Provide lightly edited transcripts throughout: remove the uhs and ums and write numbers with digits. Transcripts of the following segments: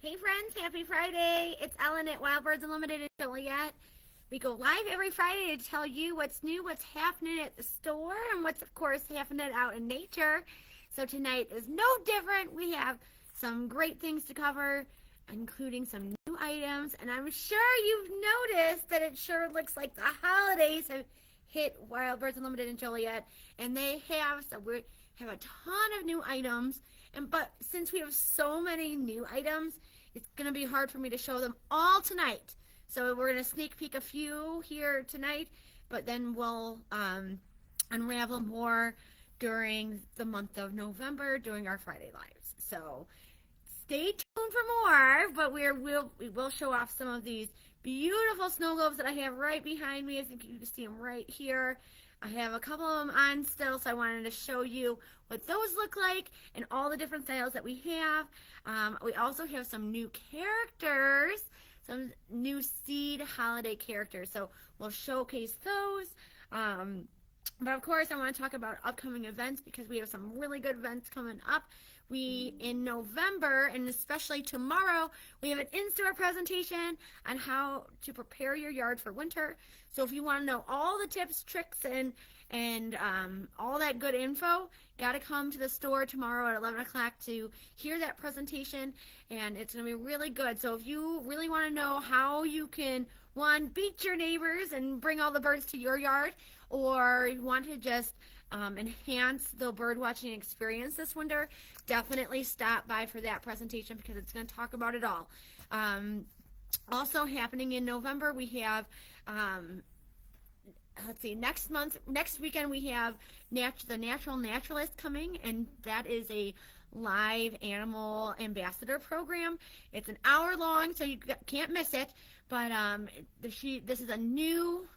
Hey friends, happy Friday. It's Ellen at Wild Birds Unlimited in Joliet. We go live every Friday to tell you what's new, what's happening at the store, and what's, of course, happening out in nature. So tonight is no different. We have some great things to cover, including some new items. And I'm sure you've noticed that it sure looks like the holidays have hit Wild Birds Unlimited in Joliet. And they have, so we have a ton of new items. But since we have so many new items, it's going to be hard for me to show them all tonight. So we're going to sneak peek a few here tonight, but then we'll unravel more during the month of November during our Friday Lives. So stay tuned for more, but we will show off some of these beautiful snow globes that I have right behind me. I think you can see them right here. I have a couple of them on still, so I wanted to show you what those look like and all the different styles that we have. We also have some new characters, some new seed holiday characters, so we'll showcase those. But of course, I want to talk about upcoming events because we have some really good events coming up. In November, and especially tomorrow, we have an in-store presentation on how to prepare your yard for winter. So if you want to know all the tips, tricks, and all that good info, got to come to the store tomorrow at 11 o'clock to hear that presentation, and it's going to be really good. So if you really want to know how you can, one, beat your neighbors and bring all the birds to your yard, or you want to just enhance the bird watching experience this winter, definitely stop by for that presentation because it's going to talk about it all. Also happening in November, we have let's see, next weekend we have the Natural Naturalist coming, and that is a live animal ambassador program. It's an hour long, so you can't miss it. But this is a new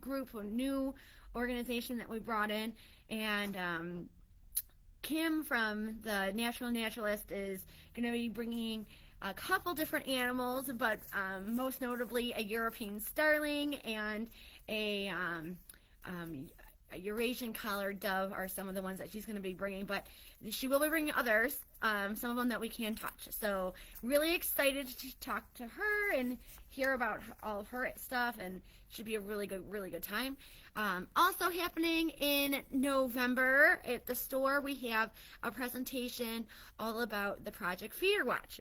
group, a new organization that we brought in, and Kim from the Natural Naturalist is going to be bringing a couple different animals, but most notably a European starling and a Eurasian collared dove are some of the ones that she's going to be bringing, but she will be bringing others, some of them that we can touch. So really excited to talk to her and hear about all of her stuff, and should be a really good time. Also happening in November at the store, we have a presentation all about the Project Feeder Watch.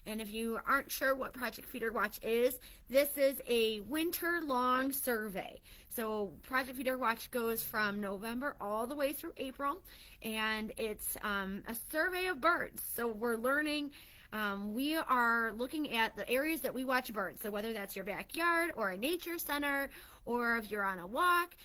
And if you aren't sure what Project Feeder Watch is, this is a winter-long survey. So Project Feeder Watch goes from November all the way through April, and it's a survey of birds. So we're learning, we are looking at the areas that we watch birds. So whether that's your backyard or a nature center, or if you're on a walk,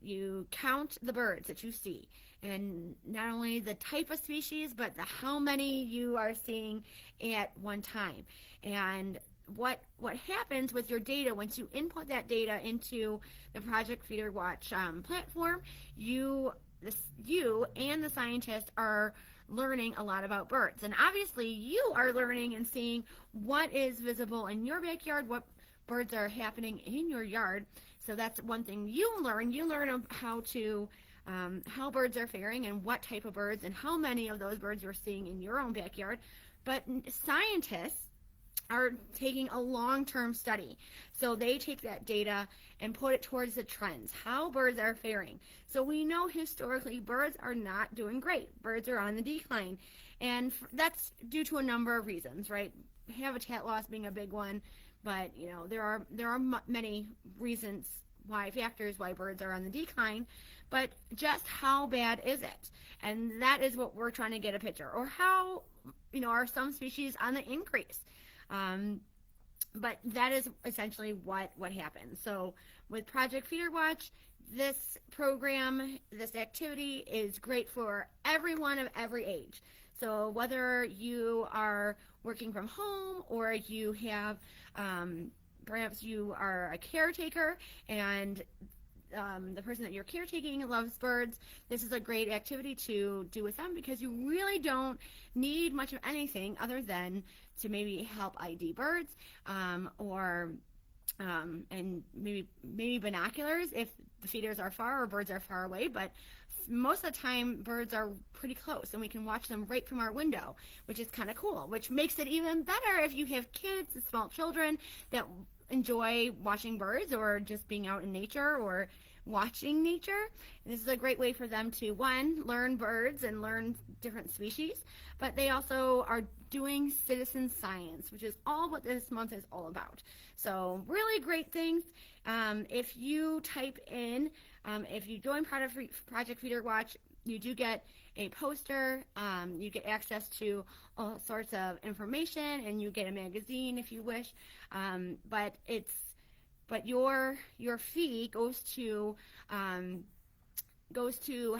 you count the birds that you see. And not only the type of species, but how many you are seeing at one time. And what happens with your data once you input that data into the Project Feeder Watch platform, you and the scientists are learning a lot about birds. And obviously you are learning and seeing what is visible in your backyard, what birds are happening in your yard. So that's one thing you learn. You learn how birds are faring and what type of birds and how many of those birds you're seeing in your own backyard. But scientists are taking a long-term study. So they take that data and put it towards the trends, how birds are faring. So we know historically birds are not doing great. Birds are on the decline. And that's due to a number of reasons, right? Habitat loss being a big one, but there are many reasons factors why birds are on the decline, but just how bad is it? And that is what we're trying to get a picture. Or how, are some species on the increase? But that is essentially what happens. So with Project Feeder Watch, this program, this activity is great for everyone of every age. So whether you are working from home or you have perhaps you are a caretaker and the person that you're caretaking loves birds, this is a great activity to do with them because you really don't need much of anything other than to maybe help ID birds and maybe binoculars if the feeders are far or birds are far away, but most of the time birds are pretty close and we can watch them right from our window, which is kind of cool, which makes it even better if you have kids, small children that enjoy watching birds or just being out in nature or watching nature. And this is a great way for them to, one, learn birds and learn different species, but they also are doing citizen science, which is all what this month is all about. So really great things. If you type in, if you join Project Feeder Watch, you do get a poster, you get access to all sorts of information, and you get a magazine if you wish, but your fee goes to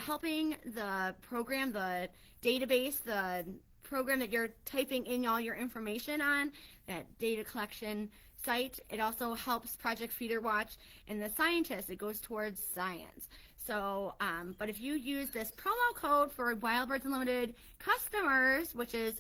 helping the program, the database, the program that you're typing in all your information on, that data collection site. It also helps Project Feeder Watch and the scientists. It goes towards science. So, but if you use this promo code for Wild Birds Unlimited customers, which is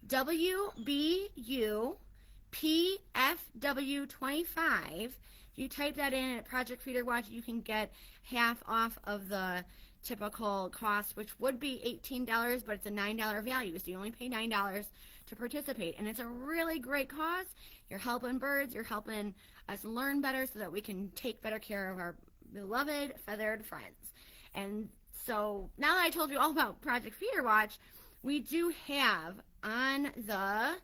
WBUPFW25, if you type that in at Project Feeder Watch, you can get half off of the typical cost, which would be $18, but it's a $9 value, so you only pay $9 to participate. And it's a really great cause. You're helping birds, you're helping us learn better so that we can take better care of our beloved feathered friends. And so now that I told you all about Project Feeder Watch, we do have on the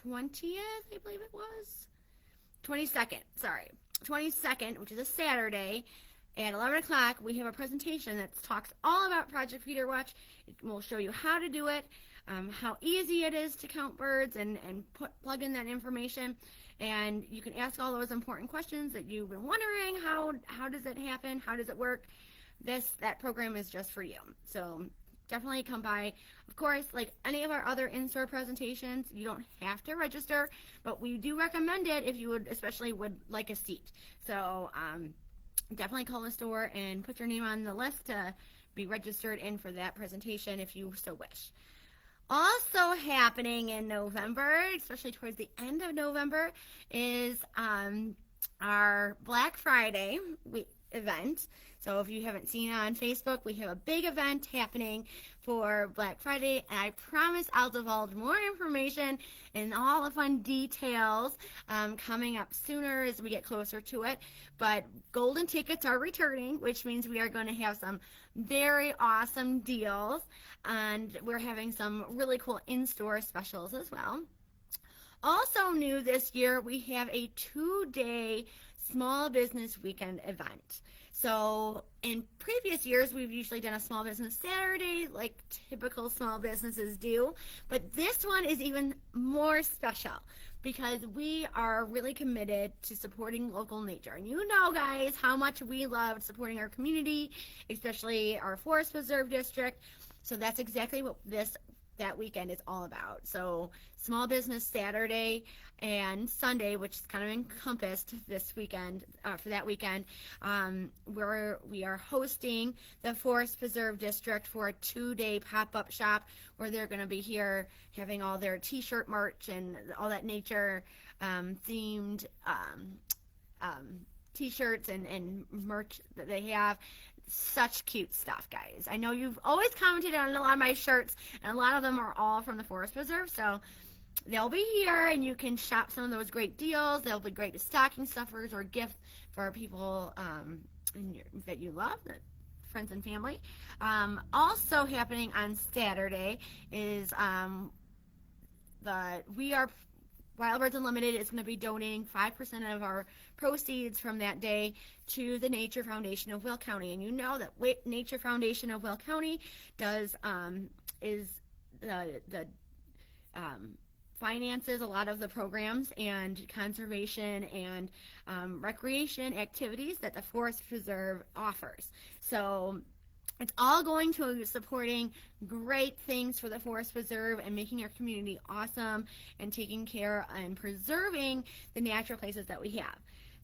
20th, I believe it was, 22nd, which is a Saturday, at 11 o'clock, we have a presentation that talks all about Project Feeder Watch. It will show you how to do it, how easy it is to count birds and plug in that information. And you can ask all those important questions that you've been wondering. How does it happen? How does it work? That program is just for you. So definitely come by. Of course, like any of our other in-store presentations, you don't have to register, but we do recommend it if you especially would like a seat. So definitely call the store and put your name on the list to be registered in for that presentation if you so wish. Also happening in November, especially towards the end of November, is our Black Friday event. So if you haven't seen it on Facebook, we have a big event happening for Black Friday, and I promise I'll divulge more information and all the fun details coming up sooner as we get closer to it. But golden tickets are returning, which means we are going to have some very awesome deals, and we're having some really cool in-store specials as well. Also new this year, we have a 2-day small business weekend event. So in previous years, we've usually done a small business Saturday like typical small businesses do, but this one is even more special because we are really committed to supporting local nature. And you know, guys, how much we love supporting our community, especially our Forest Preserve District. So that's exactly what that weekend is all about. So small business Saturday and Sunday, which is kind of encompassed this weekend, for that weekend, we are hosting the Forest Preserve District for a 2-day pop-up shop where they're going to be here having all their t-shirt merch and all that nature themed t-shirts and merch that they have. Such cute stuff, guys. I know you've always commented on a lot of my shirts, and a lot of them are all from the Forest Preserve, so they'll be here, and you can shop some of those great deals. They'll be great as stocking stuffers or gifts for people that you love, friends and family. Also happening on Saturday is Wild Birds Unlimited is going to be donating 5% of our proceeds from that day to the Nature Foundation of Will County. And you know that Nature Foundation of Will County finances a lot of the programs and conservation and recreation activities that the Forest Preserve offers. So it's all going to supporting great things for the Forest Preserve and making our community awesome and taking care and preserving the natural places that we have.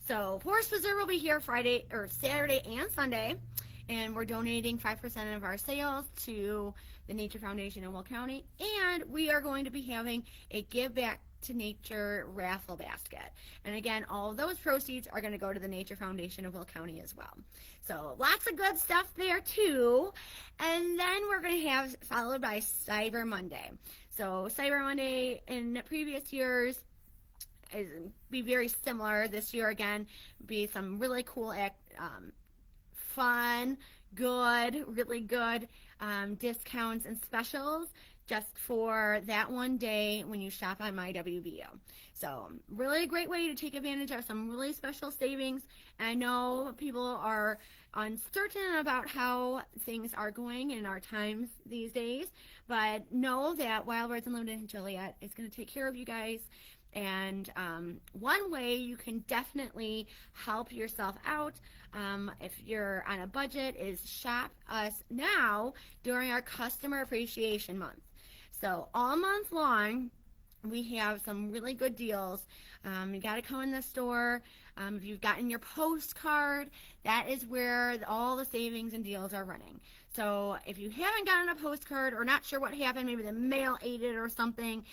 So Forest Preserve will be here Saturday and Sunday, and we're donating 5% of our sales to the Nature Foundation in Will County, and we are going to be having a Give Back to Nature raffle basket. And again, all of those proceeds are going to go to the Nature Foundation of Will County as well. So lots of good stuff there too. And then we're going to have followed by Cyber Monday. So Cyber Monday in previous years be very similar. This year again, be some really cool, fun, good, really good discounts and specials just for that one day when you shop on MyWBU. So really great way to take advantage of some really special savings. And I know people are uncertain about how things are going in our times these days, but know that Wild Birds Unlimited in Joliet is going to take care of you guys. And one way you can definitely help yourself out if you're on a budget is shop us now during our Customer Appreciation Month. So all month long, we have some really good deals. You got to come in the store. If you've gotten your postcard, that is where all the savings and deals are running. So if you haven't gotten a postcard or not sure what happened, maybe the mail ate it or something,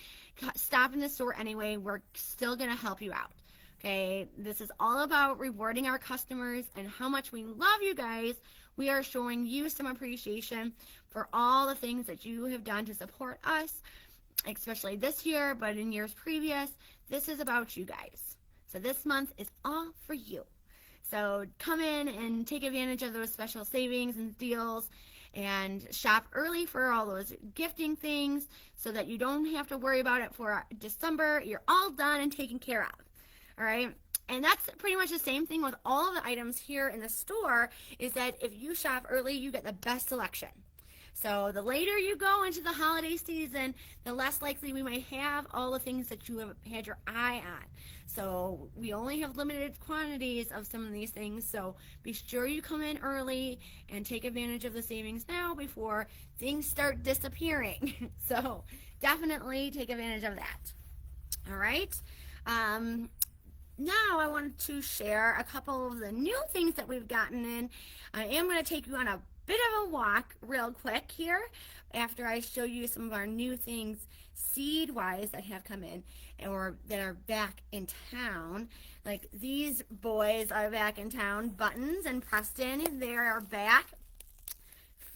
stop in the store anyway. We're still going to help you out. Okay, this is all about rewarding our customers and how much we love you guys. We are showing you some appreciation for all the things that you have done to support us, especially this year, but in years previous. This is about you guys. So this month is all for you. So come in and take advantage of those special savings and deals and shop early for all those gifting things so that you don't have to worry about it for December. You're all done and taken care of. All right. And that's pretty much the same thing with all of the items here in the store, is that if you shop early, you get the best selection. So the later you go into the holiday season, the less likely we might have all the things that you have had your eye on. So we only have limited quantities of some of these things, so be sure you come in early and take advantage of the savings now before things start disappearing. So definitely take advantage of that. All right. Now I wanted to share a couple of the new things that we've gotten in. I am going to take you on a bit of a walk real quick here after I show you some of our new things seed-wise that have come in or that are back in town. Like these boys are back in town, Buttons and Preston. They are back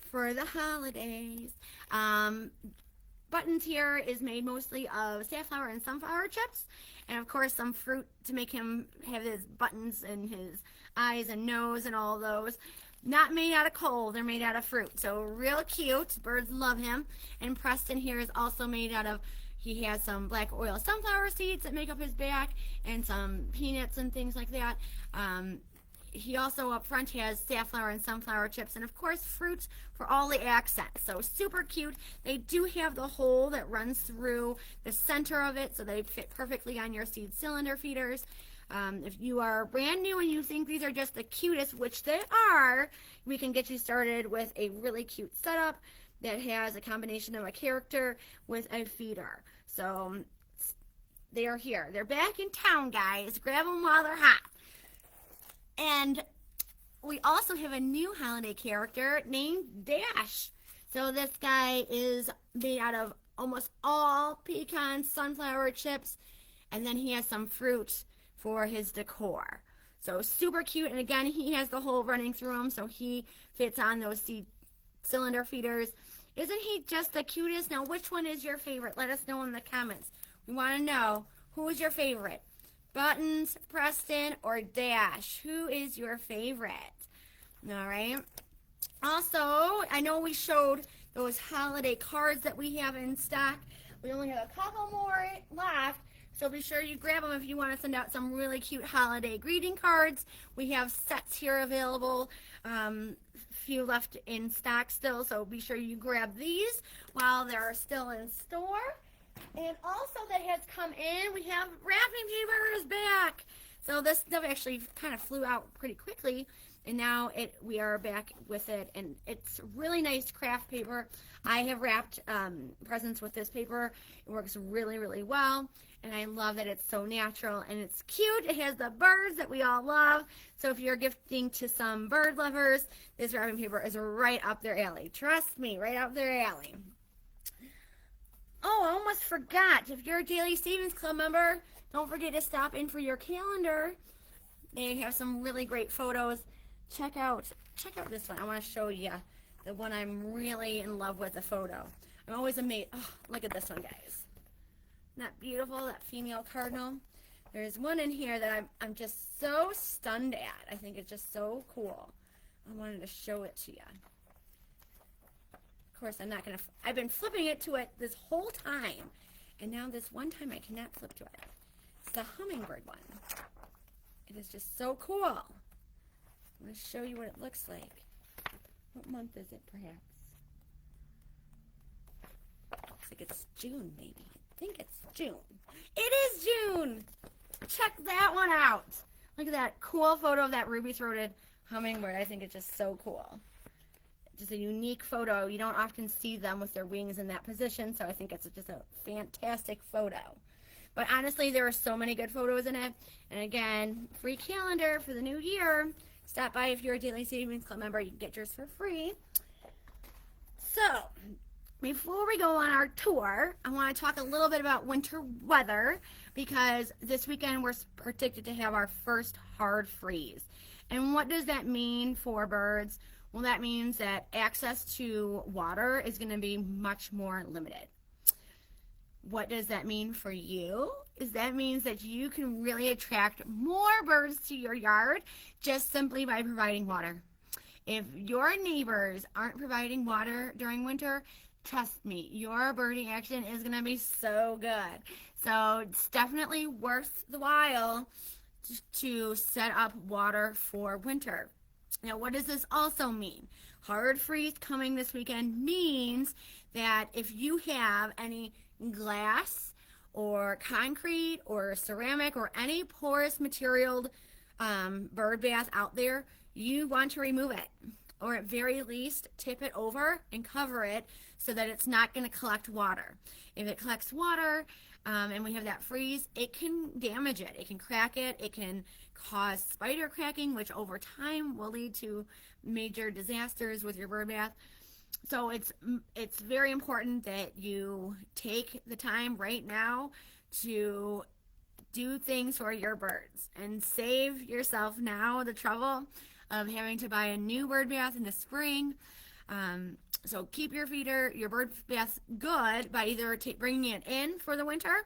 for the holidays. Buttons here is made mostly of safflower and sunflower chips, and of course some fruit to make him have his buttons and his eyes and nose and all those. Not made out of coal, they're made out of fruit. So real cute, birds love him. And Preston here is also made out of, he has some black oil sunflower seeds that make up his back and some peanuts and things like that. He also up front has safflower and sunflower chips and of course fruit for all the accents. So super cute. They do have the hole that runs through the center of it so they fit perfectly on your seed cylinder feeders. If you are brand new and you think these are just the cutest, which they are, we can get you started with a really cute setup that has a combination of a character with a feeder. So they are here. They're back in town, guys. Grab them while they're hot. And we also have a new holiday character named Dash. So this guy is made out of almost all pecan sunflower chips, and then he has some fruit for his decor. So super cute, and again he has the hole running through him so he fits on those seed cylinder feeders. Isn't he just the cutest? Now which one is your favorite? Let us know in the comments. We want to know, who is your favorite? Buttons, Preston, or Dash? Who is your favorite? All right. Also, I know we showed those holiday cards that we have in stock. We only have a couple more left. So be sure you grab them if you want to send out some really cute holiday greeting cards. We have sets here available, few left in stock still, so be sure you grab these while they're still in store. And also that has come in, we have wrapping paper is back. So this stuff actually kind of flew out pretty quickly, and now we are back with it, and it's really nice craft paper. I have wrapped presents with this paper. It works really, really well. And I love that it's so natural and it's cute. It has the birds that we all love. So if you're gifting to some bird lovers, this wrapping paper is right up their alley. Trust me, right up their alley. Oh, I almost forgot. If you're a Daily Savings Club member, don't forget to stop in for your calendar. They have some really great photos. Check out this one. I want to show you the one I'm really in love with the photo. I'm always amazed. Oh, look at this one, guys. Isn't that beautiful, that female cardinal? There's one in here that I'm just so stunned at. I think it's just so cool. I wanted to show it to you. Of course, I'm not going to, I've been flipping it to it this whole time. And now this one time I cannot flip to it. It's the hummingbird one. It is just so cool. I'm going to show you what it looks like. What month is it, perhaps? Looks like it's June, maybe. I think it's June. It is June! Check that one out. Look at that cool photo of that ruby-throated hummingbird. I think it's just so cool. Just a unique photo. You don't often see them with their wings in that position, so I think it's just a fantastic photo. But honestly, there are so many good photos in it. And again, free calendar for the new year. Stop by if you're a Daily Savings Club member. You can get yours for free. So, before we go on our tour, I want to talk a little bit about winter weather because this weekend we're predicted to have our first hard freeze. And what does that mean for birds? Well, that means that access to water is going to be much more limited. What does that mean for you? That means that you can really attract more birds to your yard just simply by providing water. If your neighbors aren't providing water during winter, trust me, your birding action is going to be so good. So it's definitely worth the while to set up water for winter. Now, what does this also mean? Hard freeze coming this weekend means that if you have any glass or concrete or ceramic or any porous material bird bath out there, you want to remove it, or at very least tip it over and cover it so that it's not going to collect water. If it collects water and we have that freeze, it can damage it. It can crack it. It can cause spider cracking, which over time will lead to major disasters with your bird bath. So it's very important that you take the time right now to do things for your birds and save yourself now the trouble of having to buy a new bird bath in the spring. So keep your bird bath good by either bringing it in for the winter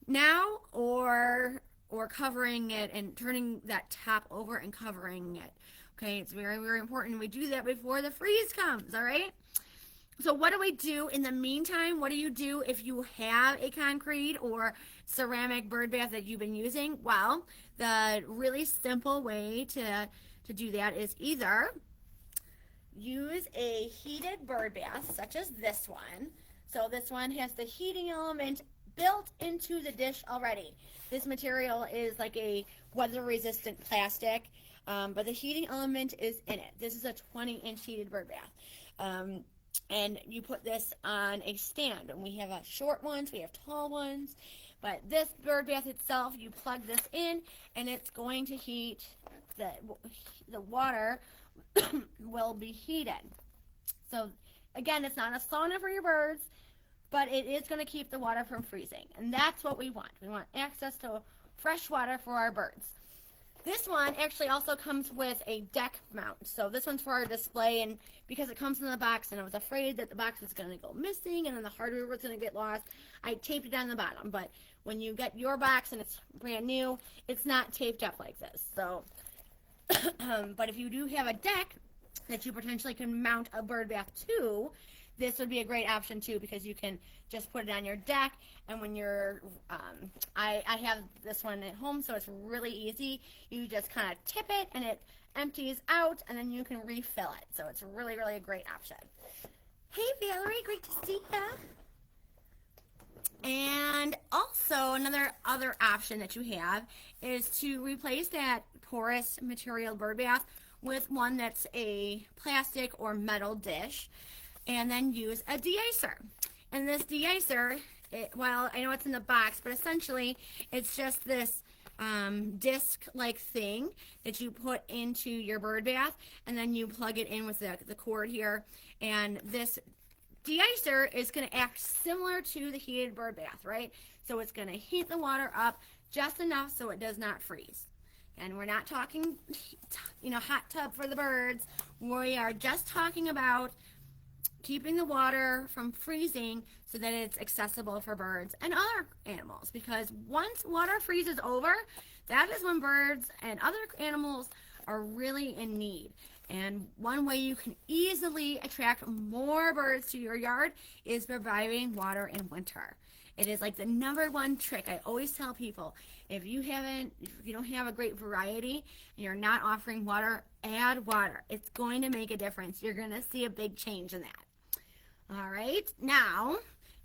now or covering it and turning that top over and covering it. Okay, it's very, very important we do that before the freeze comes, all right? So what do we do in the meantime? What do you do if you have a concrete or ceramic bird bath that you've been using? Well, the really simple way to do that is either use a heated bird bath, such as this one. So this one has the heating element built into the dish already. This material is like a weather-resistant plastic, but the heating element is in it. This is a 20-inch heated bird bath. And you put this on a stand. And we have short ones, we have tall ones. But this bird bath itself, you plug this in, and it's going to heat, the water will be heated. So, again, it's not a sauna for your birds, but it is going to keep the water from freezing. And that's what we want. We want access to fresh water for our birds. This one actually also comes with a deck mount. So this one's for our display, and because it comes in the box and I was afraid that the box was going to go missing and then the hardware was going to get lost, I taped it on the bottom. But when you get your box and it's brand new, it's not taped up like this. So, but if you do have a deck that you potentially can mount a bird bath to, this would be a great option too, because you can just put it on your deck, and when you're, I have this one at home, so it's really easy. You just kind of tip it, and it empties out, and then you can refill it. So it's really, really a great option. Hey, Valerie, great to see you. And also, other option that you have is to replace that porous material bird bath with one that's a plastic or metal dish, and then use a de-icer. And this de-icer, well, I know it's in the box, but essentially it's just this disc-like thing that you put into your bird bath, and then you plug it in with the cord here, and this de-icer is going to act similar to the heated bird bath, right? So it's going to heat the water up just enough so it does not freeze. And we're not talking, hot tub for the birds. We are just talking about keeping the water from freezing so that it's accessible for birds and other animals. Because once water freezes over, that is when birds and other animals are really in need. And one way you can easily attract more birds to your yard is providing water in winter. It is like the #1 trick. I always tell people, if you don't have a great variety and you're not offering water, add water. It's going to make a difference. You're going to see a big change in that. All right, now,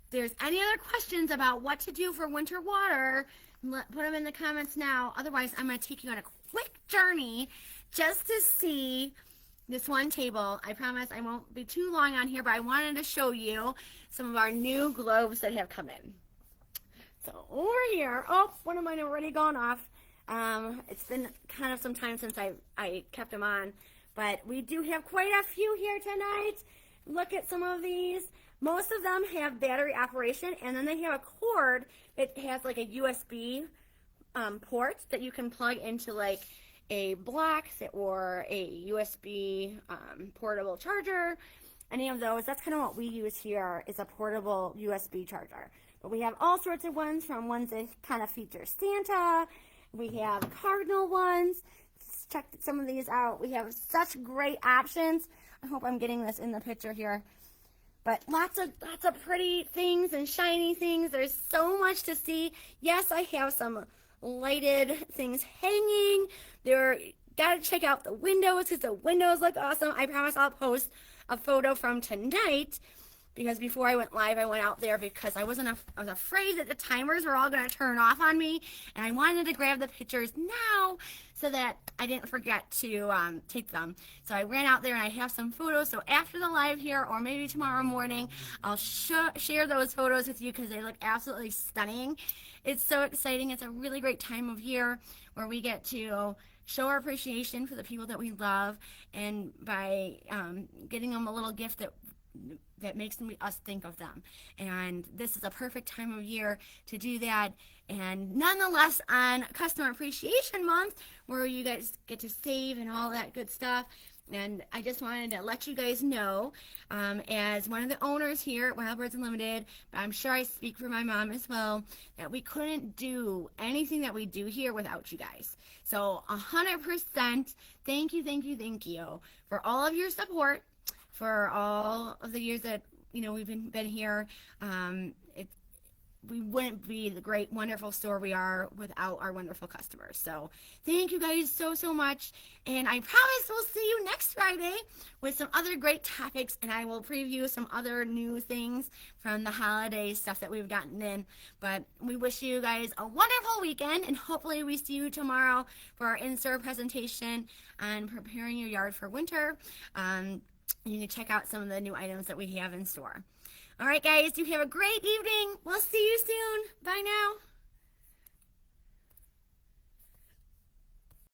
if there's any other questions about what to do for winter water, put them in the comments now. Otherwise, I'm going to take you on a quick journey just to see this one table. I promise I won't be too long on here, but I wanted to show you some of our new globes that have come in. So over here, one of mine already gone off. It's been kind of some time since I kept them on, but we do have quite a few here tonight. Look at some of these. Most of them have battery operation, and then they have a cord that has like a USB port that you can plug into like a block or a USB portable charger. Any of those, that's kind of what we use here, is a portable USB charger. But we have all sorts of ones, from ones that kind of feature Santa. We have cardinal ones. Let's check some of these out. We have such great options. I hope I'm getting this in the picture here. But lots of pretty things and shiny things. There's so much to see. Yes, I have some lighted things hanging. Gotta check out the windows because the windows look awesome. I promise I'll post a photo from tonight, because before I went live, I went out there because I was afraid that the timers were all going to turn off on me, and I wanted to grab the pictures now so that I didn't forget to take them. So I ran out there and I have some photos. So after the live here, or maybe tomorrow morning, I'll share those photos with you because they look absolutely stunning. It's so exciting. It's a really great time of year where we get to show our appreciation for the people that we love, and by getting them a little gift that makes us think of them. And this is a perfect time of year to do that. And nonetheless, on Customer Appreciation Month, where you guys get to save and all that good stuff. And I just wanted to let you guys know, as one of the owners here at Wild Birds Unlimited, but I'm sure I speak for my mom as well, that we couldn't do anything that we do here without you guys. So 100% thank you for all of your support, for all of the years that we've been here. We wouldn't be the great, wonderful store we are without our wonderful customers. So thank you guys so much. And I promise we'll see you next Friday with some other great topics, and I will preview some other new things from the holiday stuff that we've gotten in. But we wish you guys a wonderful weekend, and hopefully we see you tomorrow for our in-store presentation on preparing your yard for winter. You can check out some of the new items that we have in store. All right, guys, you have a great evening. We'll see you soon. Bye now.